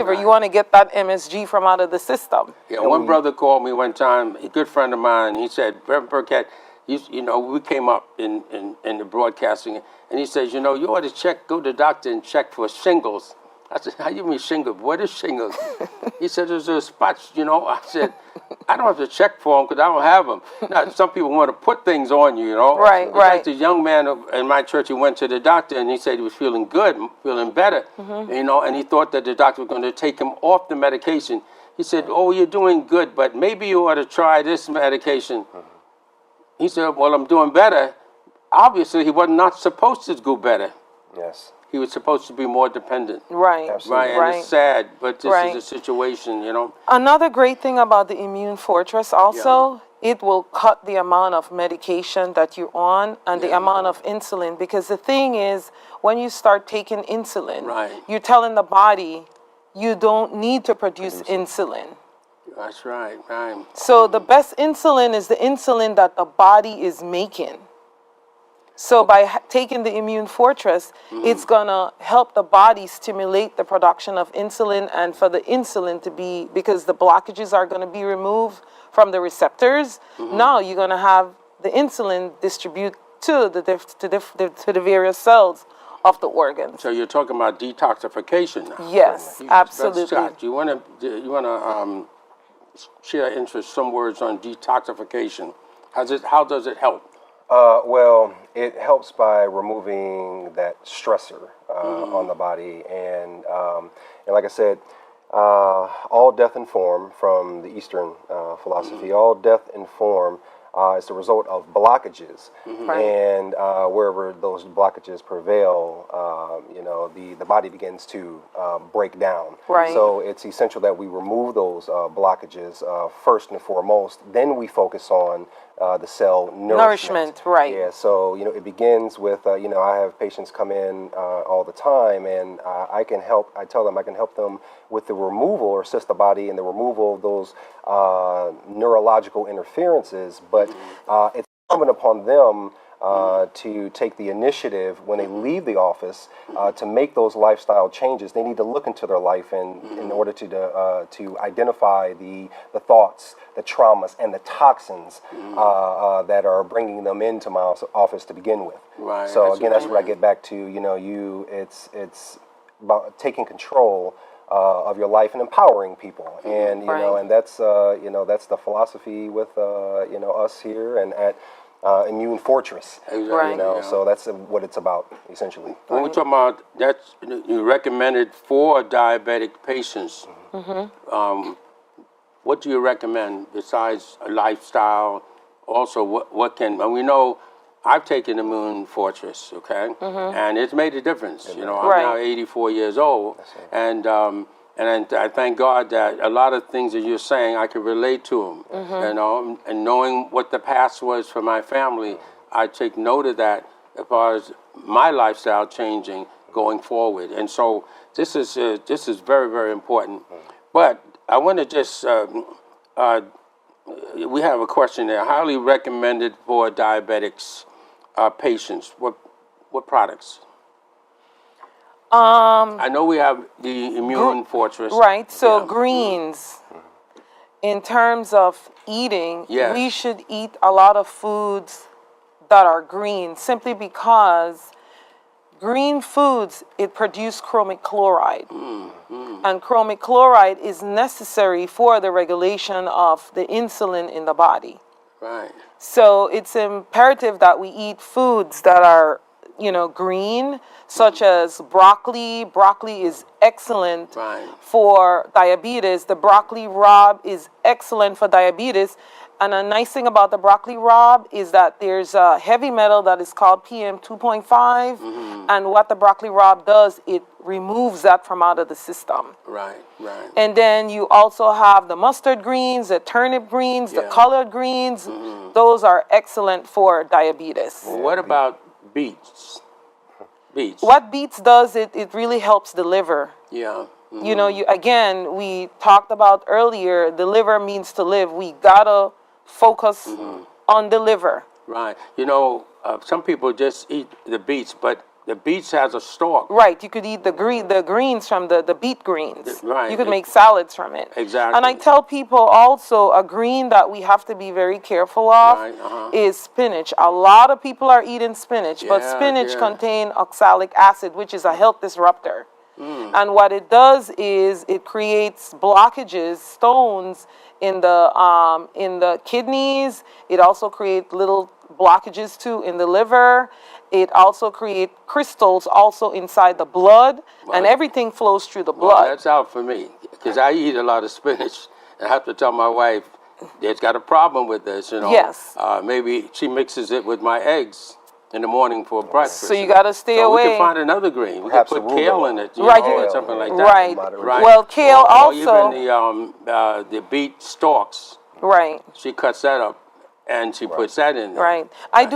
liver. You want to get that MSG from out of the system. Yeah, one brother called me one time, a good friend of mine. He said, Reverend Burkett, you know, we came up in the broadcasting, and he says, you know, you ought to go to the doctor and check for shingles. I said, how you mean shingles? What is shingles? He said, there's a spots, you know. I said, I don't have to check for them because I don't have them. Now, some people want to put things on you, you know. Right, right. Like the young man in my church, he went to the doctor and he said he was feeling good, feeling better, you know, and he thought that the doctor was going to take him off the medication. He said, oh, you're doing good, but maybe you ought to try this medication. He said, well, I'm doing better. Obviously, he was not supposed to do better. Yes. He was supposed to be more dependent. Right. Absolutely. Right, and it's sad, but this is a situation, you know. Another great thing about the Immune Fortress also, it will cut the amount of medication that you're on and the amount of insulin. Because the thing is, when you start taking insulin, you're telling the body you don't need to produce insulin. That's right, right. So the best insulin is the insulin that the body is making. So by taking the Immune Fortress, it's going to help the body stimulate the production of insulin, and for the insulin to be, because the blockages are going to be removed from the receptors, now you're going to have the insulin distribute to the various cells of the organs. So you're talking about detoxification now. Yes, absolutely. Scott, do you want to share interest, some words on detoxification? How does it help? Well, it helps by removing that stressor on the body, and like I said, all death and form from the Eastern philosophy, all death and form is the result of blockages, and wherever those blockages prevail, you know, the body begins to break down. Right. So it's essential that we remove those blockages first and foremost. Then we focus on the cell nourishment. Right. Yeah. So you know, it begins with you know, I have patients come in all the time, and I can help. I tell them I can help them with the removal, or assist the body in the removal of those neurological interferences. But it's incumbent upon them to take the initiative when they leave the office to make those lifestyle changes. They need to look into their life in order to identify the thoughts, the traumas, and the toxins that are bringing them into my office to begin with. Right. So again, that's where I get back to, you know, it's about taking control of your life and empowering people, and you know, and that's you know, that's the philosophy with you know, us here and at Immune Fortress. Exactly. You know, so that's what it's about essentially. When we're talking about that's you recommended for diabetic patients, what do you recommend besides a lifestyle? Also, what can, and we know I've taken Immune Fortress, okay, and it's made a difference. You know, I'm now 84 years old, and I thank God that a lot of things that you're saying I can relate to them. You know, and knowing what the past was for my family, I take note of that as far as my lifestyle changing going forward. And so this is very, very important. But I want to just we have a question there. Highly recommended for diabetics patients. What products? I know we have the Immune Fortress. Right. So greens. In terms of eating, we should eat a lot of foods that are green, simply because green foods, it produce chromic chloride. And chromic chloride is necessary for the regulation of the insulin in the body. Right. So it's imperative that we eat foods that are, you know, green, such as broccoli. Broccoli is excellent for diabetes. The broccoli rabe is excellent for diabetes. And a nice thing about the broccoli rabe is that there's a heavy metal that is called PM 2.5. And what the broccoli rabe does, it removes that from out of the system. Right, right. And then you also have the mustard greens, the turnip greens, the colored greens. Those are excellent for diabetes. Well, what about beets? Beets. What beets does, it really helps the liver. Yeah. You know, again, we talked about earlier, the liver means to live. We gotta focus on the liver. Right. You know, some people just eat the beets, but The beets has a stalk. Right, you could eat the greens from the beet greens. Right. You could make salads from it. Exactly. And I tell people also a green that we have to be very careful of is spinach. A lot of people are eating spinach, but spinach contains oxalic acid, which is a health disruptor. And what it does is it creates blockages, stones in the kidneys. It also creates little blockages too in the liver. It also creates crystals also inside the blood, and everything flows through the blood. Well, that's out for me because I eat a lot of spinach. I have to tell my wife there's got a problem with this. You know, yes. Maybe she mixes it with my eggs in the morning for breakfast. So you got to stay away. We can find another green. We can put kale in it, right? Or something like that. Right. Well, kale also. Or even the beet stalks. Right. She cuts that up and she puts that in there. Right. I do.